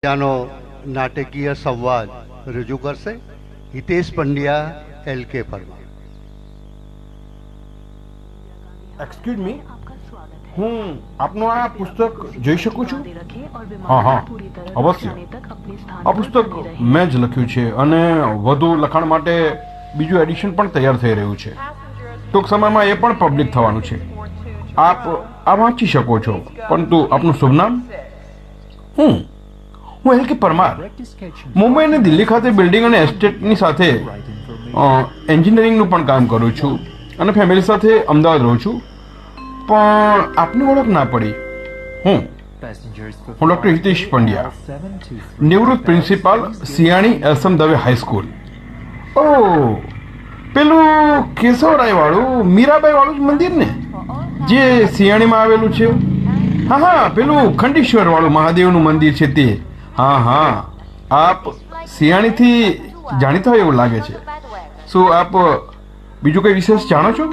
નો નાટકીય સંવાદ રજૂ કરશે Hitesh Pandya LK Parmar. Excuse me, હું આપનું આ પુસ્તક જોઈ શકું છું? હા હા, અવશ્ય। આ પુસ્તક મેં જ લખ્યું છે અને વધુ લખાણ માટે બીજું એડિશન પણ તૈયાર થઈ રહ્યું છે। ટૂંક સમયમાં એ પણ પબ્લિક થવાનું છે। આપ આ વાંચી શકો છો, પરંતુ આપનું શુભ નામ? હું LK પરમાર મુંબઈ અને દિલ્હી ખાતે બિલ્ડિંગ અને એસ્ટેટની સાથે એન્જિનિયરિંગનું પણ કામ કરું છું અને ફેમિલી સાથે અમદાવાદ રહું છું, પણ આપની ઓળખ ના પડી। હું ડૉક્ટર હિતેશ પંડ્યા, નિવૃત્ત principal, Siyani SM Dave high school. ઓહ, પેલું કેશવરાય વાળું, મીરાબાઈ વાળું જ મંદિર ને, જે સિયાણીમાં આવેલું છે? હા હા, પેલું ખંડેશ્વર વાળું મહાદેવનું મંદિર છે તે। હા હા, આપ સિયાણીથી જાણીતા હોય એવું લાગે છે। શું આપ બીજું કંઈ વિશેષ જાણો છો?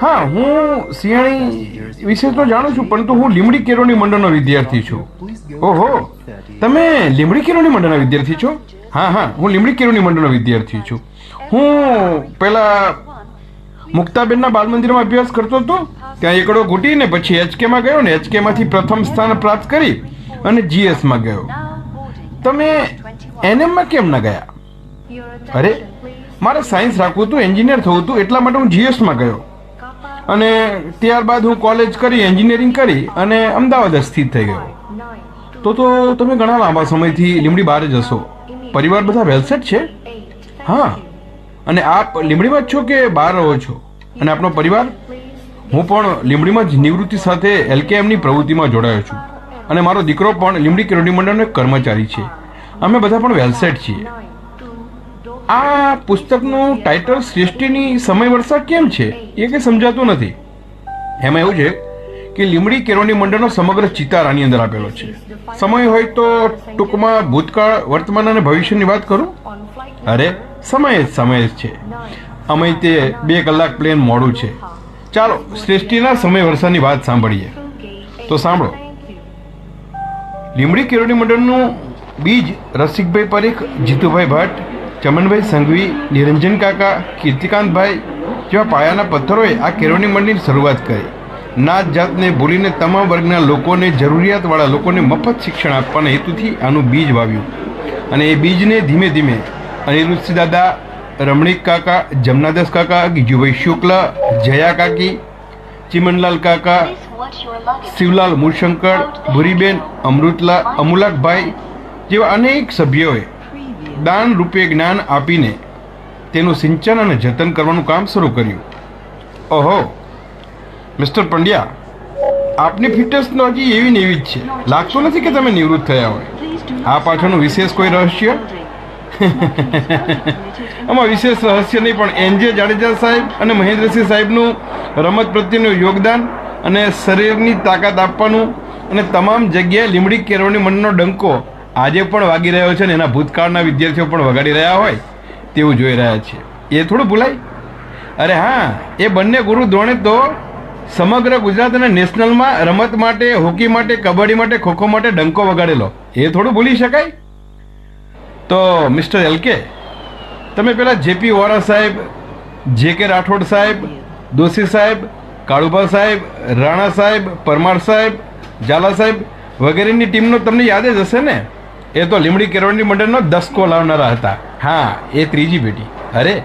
હા, હું સિયાણી વિશે તો જાણું છું, પરંતુ હું લીમડી કેળવણી મંડળનો વિદ્યાર્થી છું। ઓહો, તમે લીમડી કેળવણી મંડળના વિદ્યાર્થી છો? હા હા, હું લીમડી કેળવણી મંડળનો વિદ્યાર્થી છું। હું પેલા મુક્તાબેનના બાલ મંદિરમાં અભ્યાસ કરતો હતો, ત્યાં એકડો ઘૂટીને પછી HKમાં ગયો ને HKમાંથી પ્રથમ સ્થાન પ્રાપ્ત કરી અને GSમાં ગયો। તમે NMમાં કેમ ન ગયા? અરે, મારે સાયન્સ રાખવું હતું, એન્જિનિયર થવું હતું, એટલા માટે હું GSમાં ગયો અને ત્યારબાદ હું કોલેજ કરી, એન્જિનિયરિંગ કરી અને અમદાવાદ સ્થિત થઈ ગયો। તો તમે ઘણા લાંબા સમયથી લીમડી બહાર જ હશો? પરિવાર બધા વેલસેટ છે? હા, અને આપ લીમડીમાં જ છો કે બહાર રહો છો? અને આપનો પરિવાર? હું પણ લીમડીમાં જ નિવૃત્તિ સાથે LKMની પ્રવૃત્તિમાં જોડાયો છું અને મારો દીકરો પણ લીમડી કેળવણી મંડળનો એક કર્મચારી છે। અમે બધા પણ વેલસેટ છીએ। આ પુસ્તકનું ટાઇટલ સૃષ્ટિની સમયવર્ષા કેમ છે એ કંઈ સમજાતું નથી। એમાં એવું છે કે લીમડી કેળવણી મંડળનો સમગ્ર ચિતાર આની અંદર આપેલો છે। સમય હોય તો ટૂંકમાં ભૂતકાળ, વર્તમાન અને ભવિષ્યની વાત કરું? અરે, સમય જ છે। અમે તે 2 કલાક પ્લેન મોડું છે। ચાલો શ્રેષ્ઠીના સમય વર્ષાની વાત સાંભળીએ। તો સાંભળો। લીમડી કેળવણી મંડળનું બીજ રસિકભાઈ પરીખ, જીતુભાઈ ભટ્ટ, ચમનભાઈ સંઘવી, નિરંજન કાકા, કીર્તિકાંતભાઈ જેવા પાયાના પથ્થરોએ આ કેળવણી મંડળની શરૂઆત કરી। નાત જાતને ભૂલીને તમામ વર્ગના લોકોને, જરૂરિયાતવાળા લોકોને મફત શિક્ષણ આપવાના હેતુથી આનું બીજ વાવ્યું અને એ બીજને ધીમે ધીમે અનિરુદ્ધસિંહ દાદા, રમણીક કાકા, જમનાદાસ કાકા, ગીજુભાઈ શુક્લ, જયા કાકી, ચિમનલાલ કાકા, શિવલાલ મૂળશંકર, ભૂરીબેન, અમુલાકભાઈ જેવા અનેક સભ્યોએ દાન રૂપે જ્ઞાન આપીને તેનું સિંચન અને જતન કરવાનું કામ શરૂ કર્યું। ઓહો, મિસ્ટર પંડ્યા, આપની ફિટનેસ તો હજી એવી ને એવી જ છે। લાગતું નથી કે તમે નિવૃત્ત થયા હોય। આ પાછળનું વિશેષ કોઈ રહસ્ય? આમાં વિશેષ રહસ્ય નહીં, પણ NJ જાડેજા સાહેબ અને મહેન્દ્રસિંહ સાહેબનું રમત પ્રત્યેનું યોગદાન અને શરીરની તાકાત આપવાનું અને તમામ જગ્યાએ લીમડી કેળવણી મંડળનો ડંકો આજે પણ વાગી રહ્યો છે ને એના ભૂતકાળના વિદ્યાર્થીઓ પણ વગાડી રહ્યા હોય તેવું જોઈ રહ્યા છે। એ થોડું ભૂલાય? અરે હા, એ બંને ગુરુ દ્રોણે તો સમગ્ર ગુજરાત અને નેશનલમાં રમત માટે, હોકી માટે, કબડ્ડી માટે, ખોખો માટે ડંકો વગાડેલો, એ થોડું ભૂલી શકાય? તો મિસ્ટર LK, તમે પેલા JP વોરા સાહેબ, JK રાઠોડ સાહેબ, દોશી સાહેબ, કાળુભા સાહેબ, રાણા સાહેબ, પરમાર સાહેબ, ઝાલા સાહેબ વગેરેની ટીમનો તમને યાદ જ હશે ને? એ તો લીમડી કેળવણી મંડળનો દસકો લાવનારા હતા। હા, એ ત્રીજી પેઢી। અરે,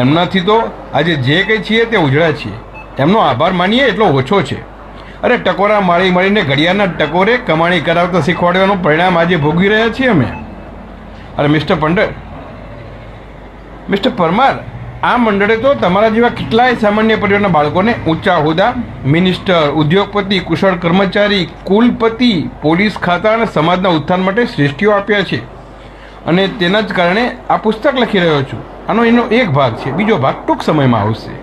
એમનાથી તો આજે જે કંઈ છીએ તે ઉજળા છીએ। એમનો આભાર માનીએ એટલો ઓછો છે। અરે, ટકોરા મળીને ઘડિયાળના ટકોરે કમાણી કરાવતા શીખવાડવાનું પરિણામ આજે ભોગવી રહ્યા છીએ અમે। અરે મિસ્ટર પરમાર, આ મંડળે તો તમારા જેવા કેટલાય સામાન્ય પરિવારના બાળકોને ઊંચા હોદ્દા, મિનિસ્ટર, ઉદ્યોગપતિ, કુશળ કર્મચારી, કુલપતિ, પોલીસ ખાતા અને સમાજના ઉત્થાન માટે શ્રેષ્ઠીઓ આપ્યા છે અને તેના જ કારણે આ પુસ્તક લખી રહ્યો છું। એનો એક ભાગ છે, બીજો ભાગ ટૂંક સમયમાં આવશે।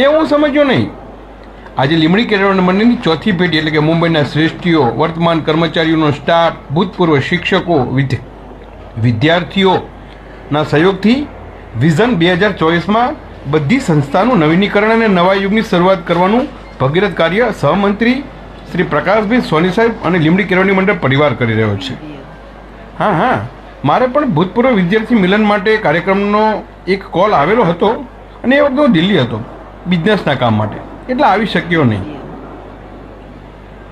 એ હું સમજ્યો નહીં। આજે લીમડી કેળવણી મંડળની ચોથી પેઢી એટલે કે મુંબઈના શ્રેષ્ઠીઓ, વર્તમાન કર્મચારીઓનો સ્ટાફ, ભૂતપૂર્વ શિક્ષકો, વિદ્યાર્થીઓના સહયોગથી વિઝન 2024માં બધી સંસ્થાનું નવીનીકરણ અને નવા યુગની શરૂઆત કરવાનું ભગીરથ કાર્ય સહમંત્રી શ્રી પ્રકાશભાઈ સોની સાહેબ અને લીમડી કેળવણી મંડળ પરિવાર કરી રહ્યો છે. હા, મારે પણ ભૂતપૂર્વ વિદ્યાર્થી મિલન માટે કાર્યક્રમનો એક કોલ આવેલો હતો અને એ વખતે હું દિલ્હી હતો બિઝનેસના કામ માટે, એટલે આવી શક્યો નહીં.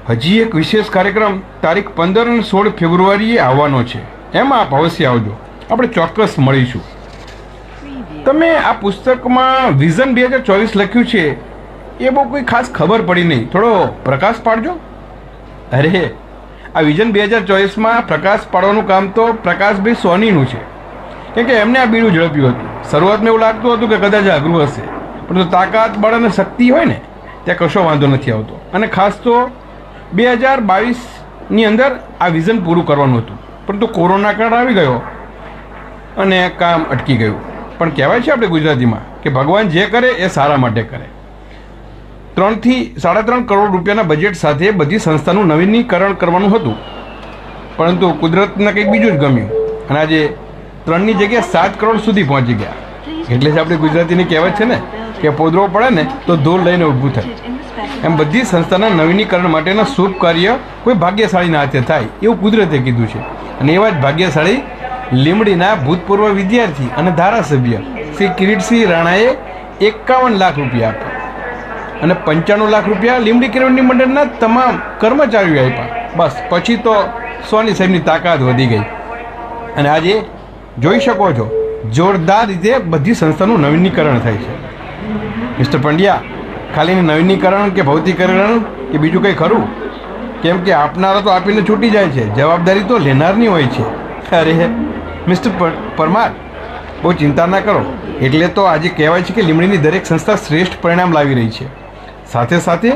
હજી એક વિશેષ કાર્યક્રમ તારીખ 15 અને 16 ફેબ્રુઆરીએ આવવાનો છે, એમાં આપ અવશ્ય આવજો, આપણે ચોક્કસ મળીશું. તમે આ પુસ્તકમાં વિઝન 2024 લખ્યું છે એ બહુ કોઈ ખાસ ખબર પડી નહીં, થોડો પ્રકાશ પાડજો. અરે, આ વિઝન 2024માં પ્રકાશ પાડવાનું કામ તો પ્રકાશભાઈ સોનીનું છે, કેમ કે એમને આ બીડું ઝડપ્યું હતું. શરૂઆતમાં એવું લાગતું હતું કે કદાચ અઘરું હશે, પરંતુ તાકાત, બળ અને શક્તિ હોય ને ત્યાં કશો વાંધો નથી આવતો. અને ખાસ તો 2022ની અંદર આ વિઝન પૂરું કરવાનું હતું, પરંતુ કોરોના કાળ આવી ગયો અને કામ અટકી ગયું. પણ કહેવાય છે આપણે ગુજરાતીમાં કે ભગવાન જે કરે એ સારા માટે કરે. 3 થી 3.5 કરોડ રૂપિયાના બજેટ સાથે બધી સંસ્થાનું નવીનીકરણ કરવાનું હતું, પરંતુ કુદરતને કંઈક બીજું જ ગમ્યું અને આજે 3ની જગ્યાએ 7 કરોડ સુધી પહોંચી ગયા. એટલે જ આપણે ગુજરાતીની કહેવત છે ને કે પોદરો પડે ને તો ધૂળ લઈને ઊભું થાય. એમ બધી સંસ્થાના નવીનીકરણ માટેના શુભ કાર્ય કોઈ ભાગ્યશાળીના હાથે થાય એવું કુદરતે કીધું છે. અને એવા જ ભાગ્યશાળી લીમડીના ભૂતપૂર્વ વિદ્યાર્થી અને ધારાસભ્ય શ્રી કિરીટસિંહ રાણાએ 51 લાખ રૂપિયા આપ્યા અને 95 લાખ રૂપિયા લીમડી કેળવણી મંડળના તમામ કર્મચારીઓ આપ્યા. બસ પછી તો સોની સાહેબની તાકાત વધી ગઈ અને આજે જોઈ શકો છો જોરદાર રીતે બધી સંસ્થાનું નવીનીકરણ થાય છે. મિસ્ટર પંડ્યા, ખાલી નવીનીકરણ કે ભૌતિકીકરણ કે બીજું કંઈ ખરું? કેમ કે આપનારા તો આપીને છૂટી જાય છે, જવાબદારી તો લેનારની હોય છે. અરે મિસ્ટર પરમાર, બહુ ચિંતા ના કરો. એટલે તો આજે કહેવાય છે કે લીમડીની દરેક સંસ્થા શ્રેષ્ઠ પરિણામ લાવી રહી છે. સાથે સાથે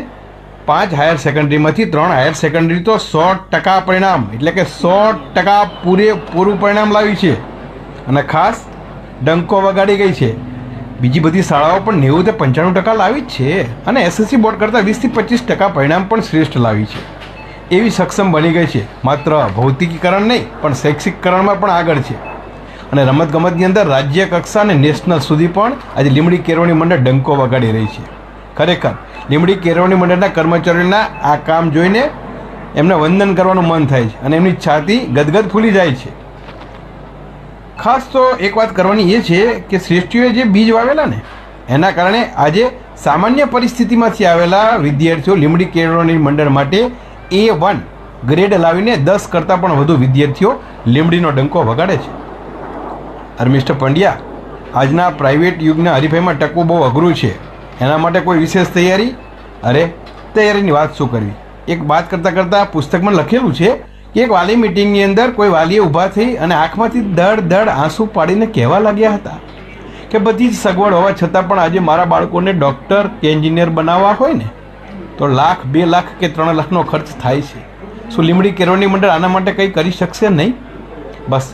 5 હાયર સેકન્ડરીમાંથી 3 હાયર સેકન્ડરી તો 100% પરિણામ, એટલે કે 100% પૂરેપૂરું પરિણામ લાવી છે અને ખાસ ડંકો વગાડી ગઈ છે. બીજી બધી શાળાઓ પણ 90-95% લાવી જ છે અને એસએસસી બોર્ડ કરતાં 20-25% પરિણામ પણ શ્રેષ્ઠ લાવી છે. એવી સક્ષમ બની ગઈ છે. માત્ર ભૌતિકીકરણ નહીં પણ શૈક્ષિકકરણમાં પણ આગળ છે અને રમતગમતની અંદર રાજ્ય કક્ષા અને નેશનલ સુધી પણ આજે લીમડી કેળવણી મંડળ ડંકો વગાડી રહી છે. ખરેખર લીમડી કેળવણી મંડળના કર્મચારીઓના આ કામ જોઈને એમને વંદન કરવાનું મન થાય છે અને એમની છાતી ગદગદ ફૂલી જાય છે. ખાસ તો એક વાત કરવાની એ છે કે શ્રેષ્ઠીઓએ જે બીજ વાવેલા ને એના કારણે આજે સામાન્ય પરિસ્થિતિમાંથી આવેલા વિદ્યાર્થીઓ લીમડી કેળવણી મંડળ માટે A1 ગ્રેડ લાવીને 10 કરતાં પણ વધુ વિદ્યાર્થીઓ લીમડીનો ડંકો વગાડે છે. અરે મિસ્ટર પંડ્યા, આજના પ્રાઇવેટ યુગના હરીફાઈમાં ટકવું બહુ અઘરું છે. એના માટે કોઈ વિશેષ તૈયારી? અરે તૈયારીની વાત શું કરવી, એક વાત કરતાં પુસ્તકમાં લખેલું છે કે એક વાલી મિટિંગની અંદર કોઈ વાલીએ ઊભા થઈ અને આંખમાંથી દડ આંસુ પાડીને કહેવા લાગ્યા હતા કે બધી જ સગવડ હોવા છતાં પણ આજે મારા બાળકોને ડૉક્ટર કે એન્જિનિયર બનાવવા હોય ને તો લાખ, 2 લાખ કે 3 લાખનો ખર્ચ થાય છે. શું લીમડી કેળવણી મંડળ આના માટે કંઈ કરી શકશે નહીં? બસ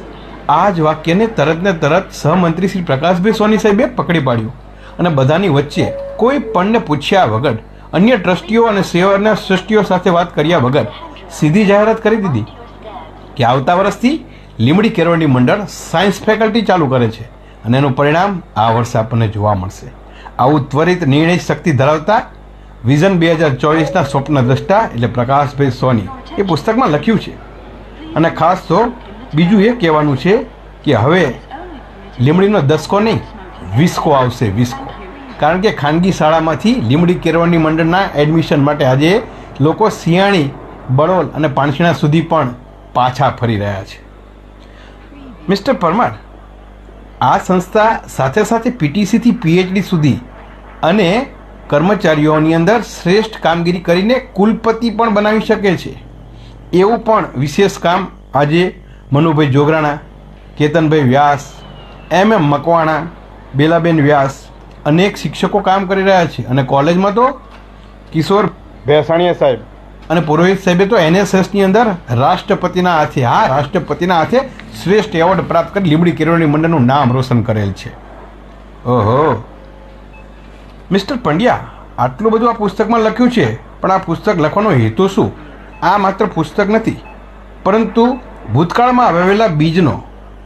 આ જ વાક્યને તરત સહમંત્રી શ્રી પ્રકાશભાઈ સોની સાહેબે પકડી પાડ્યું અને બધાની વચ્ચે કોઈ પણને પૂછ્યા વગર, અન્ય ટ્રસ્ટીઓ અને સેવાના ટ્રસ્ટીઓ સાથે વાત કર્યા વગર સીધી જાહેરાત કરી દીધી કે આવતા વર્ષથી લીમડી કેળવણી મંડળ સાયન્સ ફેકલ્ટી ચાલુ કરે છે અને એનું પરિણામ આ વર્ષે આપણને જોવા મળશે. આવું ત્વરિત નિર્ણય શક્તિ ધરાવતા વિઝન 2024ના સ્વપ્નદ્રષ્ટા એટલે પ્રકાશભાઈ સોની એ પુસ્તકમાં લખ્યું છે. અને ખાસ તો બીજું એ કહેવાનું છે કે હવે લીમડીનો 10કો નહીં 20કો આવશે, 20કો. કારણ કે ખાનગી શાળામાંથી લીમડી કેળવણી મંડળના એડમિશન માટે આજે લોકો સિયાણી, બળોલ અને પાણશીણા સુધી પણ પાછા ફરી રહ્યા છે. મિસ્ટર પરમાર, આ સંસ્થા સાથે પીટીસીથી પીએચડી સુધી અને કર્મચારીઓની અંદર શ્રેષ્ઠ કામગીરી કરીને કુલપતિ પણ બનાવી શકે છે. એવું પણ વિશેષ કામ આજે મનુભાઈ જોગરાણા, કેતનભાઈ વ્યાસ, MM મકવાણા, બેલાબેન વ્યાસ અનેક શિક્ષકો કામ કરી રહ્યા છે અને કોલેજમાં તો કિશોર ભેસાણીયા સાહેબ અને પુરોહિત સાહેબે તો NSSની અંદર રાષ્ટ્રપતિના હાથે શ્રેષ્ઠ એવોર્ડ પ્રાપ્ત કરી લીમડી કેળવણી મંડળનું નામ રોશન કરેલ છે. ઓહો મિસ્ટર પંડ્યા, આટલું બધું આ પુસ્તકમાં લખ્યું છે, પણ આ પુસ્તક લખવાનો હેતુ શું? આ માત્ર પુસ્તક નથી, પરંતુ ભૂતકાળમાં વાવેલા બીજનો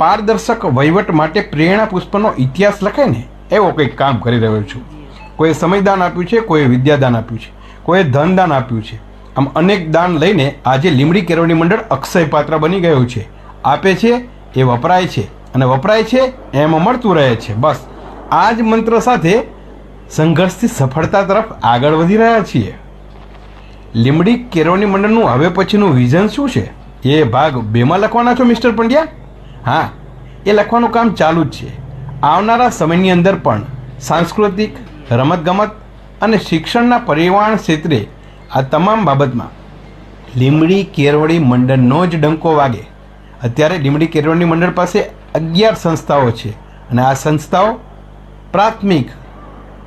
પારદર્શક વહીવટ માટે પ્રેરણા પુષ્પનો ઇતિહાસ લખાય ને એવો કંઈક કામ કરી રહ્યો છું. કોઈએ સમયદાન આપ્યું છે, કોઈએ વિદ્યાદાન આપ્યું છે, કોઈએ ધનદાન આપ્યું છે આમ અનેક દાન લઈને આજે લીંબડી કેળવણી મંડળ અક્ષય પાત્ર બની ગયું છે. આપે છે એ વપરાય છે અને વપરાય છે એમ મળતું રહે છે. બસ આ જ મંત્ર સાથે સંઘર્ષથી સફળતા તરફ આગળ વધી રહ્યા છીએ. લીંબડી કેળવણી મંડળનું હવે પછીનું વિઝન શું છે એ ભાગ 2માં લખવાના છો મિસ્ટર પંડ્યા? હા, એ લખવાનું કામ ચાલુ જ છે. આવનારા સમયની અંદર પણ સાંસ્કૃતિક, રમતગમત અને શિક્ષણના પરિવહન ક્ષેત્રે આ તમામ બાબતમાં લીંબડી કેળવણી મંડળનો જ ડંકો વાગે. અત્યારે લીંબડી કેળવણી મંડળ પાસે 11 સંસ્થાઓ છે અને આ સંસ્થાઓ પ્રાથમિક,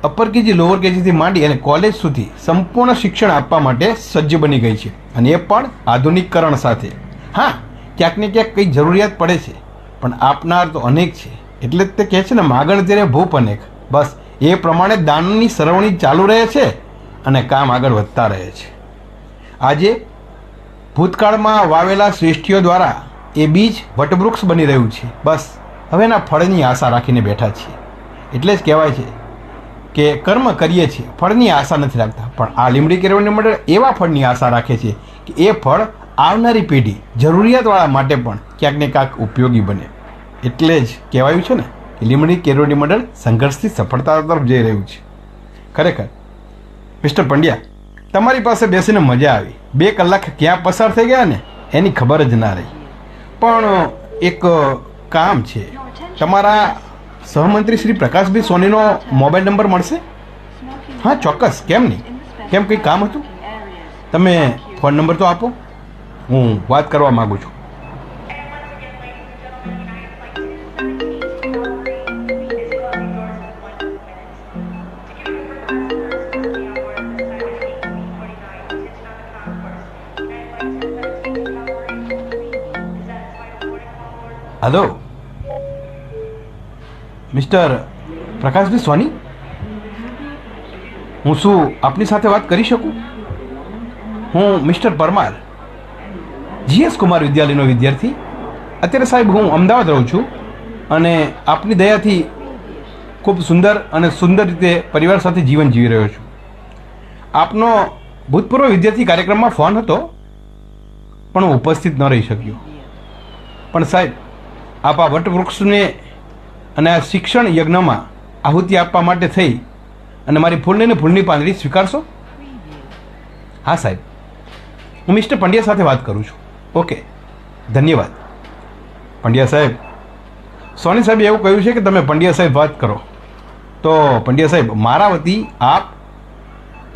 અપર કેજી, લોઅર કેજીથી માંડી અને કોલેજ સુધી સંપૂર્ણ શિક્ષણ આપવા માટે સજ્જ બની ગઈ છે અને એ પણ આધુનિકકરણ સાથે. હા, ક્યાંક ને ક્યાંક કંઈ જરૂરિયાત પડે છે પણ આપનાર તો અનેક છે. એટલે જ તે કહે છે ને, માગણ તેરે ભૂપ અનેક. બસ એ પ્રમાણે દાનની સરવણી ચાલુ રહે છે અને કામ આગળ વધતા રહે છે. આજે ભૂતકાળમાં વાવેલા શ્રેષ્ઠીઓ દ્વારા એ બીજ વટવૃક્ષ બની રહ્યું છે. બસ હવે એના ફળની આશા રાખીને બેઠા છીએ. એટલે જ કહેવાય છે કે કર્મ કરીએ છીએ, ફળની આશા નથી રાખતા. પણ આ લીંબડી કેળવણી મંડળ એવા ફળની આશા રાખે છે કે એ ફળ આવનારી પેઢી, જરૂરિયાતવાળા માટે પણ ક્યાંક ને ક્યાંક ઉપયોગી બને. એટલે જ કહેવાયું છે ને કે લીંબડી કેળવણી મંડળ સંઘર્ષથી સફળતા તરફ જઈ રહ્યું છે. ખરેખર મિસ્ટર પંડ્યા, તમારી પાસે બેસીને મજા આવી. 2 કલાક ક્યાં પસાર થઈ ગયા ને એની ખબર જ ના રહી. પણ એક કામ છે, તમારા સહમંત્રી શ્રી પ્રકાશભાઈ સોનીનો મોબાઈલ નંબર મળશે? હા ચોક્કસ, કેમ નહીં. કેમ કંઈ કામ હતું? તમે ફોન નંબર તો આપો, હું વાત કરવા માગું છું. હલો મિસ્ટર પ્રકાશભાઈ સોની, હું શું આપની સાથે વાત કરી શકું? હું મિસ્ટર પરમાર, GS કુમાર વિદ્યાલયનો વિદ્યાર્થી. અત્યારે સાહેબ હું અમદાવાદ રહું છું અને આપની દયાથી ખૂબ સુંદર રીતે પરિવાર સાથે જીવન જીવી રહ્યો છું. આપનો ભૂતપૂર્વ વિદ્યાર્થી કાર્યક્રમમાં ફોન હતો પણ હું ઉપસ્થિત ન રહી શક્યો. પણ સાહેબ, આપ આ વટવૃક્ષને અને આ શિક્ષણ યજ્ઞમાં આહુતિ આપવા માટે થઈ અને મારી ફૂલની પાંદડી સ્વીકારશો? હા સાહેબ, હું મિસ્ટર પંડ્યા સાથે વાત કરું છું. ઓકે, ધન્યવાદ. પંડ્યા સાહેબ, સોની સાહેબે એવું કહ્યું છે કે તમે પંડ્યા સાહેબ વાત કરો. તો પંડ્યા સાહેબ, મારા વતી આપ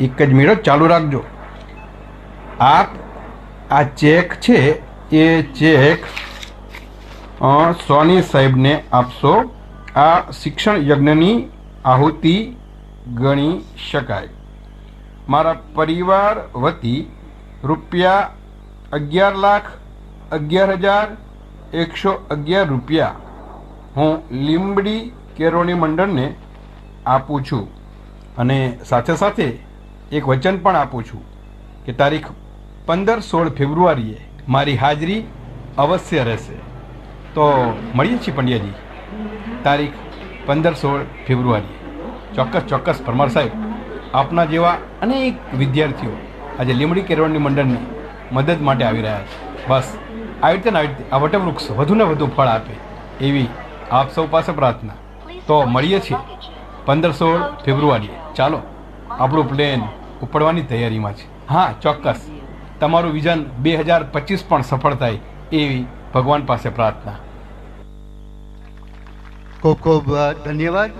એક જ મિનિટ ચાલુ રાખજો. આપ આ ચેક છે એ ચેક સોની સાહેબને આપશો. આ શિક્ષણ યજ્ઞની આહુતિ ગણી શકાય. મારા પરિવાર વતી ₹11,11,111 રૂપિયા હું લીંબડી કેળવણી મંડળને આપું છું અને સાથે સાથે એક વચન પણ આપું છું કે તારીખ 15-16 ફેબ્રુઆરીએ મારી હાજરી અવશ્ય રહેશે. તો મળીએ છીએ પંડ્યાજી, તારીખ 15-16 ફેબ્રુઆરીએ. ચોક્કસ પરમાર સાહેબ, આપના જેવા અનેક વિદ્યાર્થીઓ આજે લીંબડી કેળવણી મંડળની મદદ માટે આવી રહ્યા છે. બસ આવી રીતે આ વટવૃક્ષ વધુને વધુ ફળ આપે એવી આપ સૌ પાસે પ્રાર્થના. તો મળીએ છીએ 15-16 ફેબ્રુઆરીએ. ચાલો, આપણું પ્લેન ઉપડવાની તૈયારીમાં છે. હા ચોક્કસ, તમારું વિઝન 2025 પણ સફળ થાય એવી ભગવાન પાસે પ્રાર્થના. ખૂબ ખૂબ ધન્યવાદ.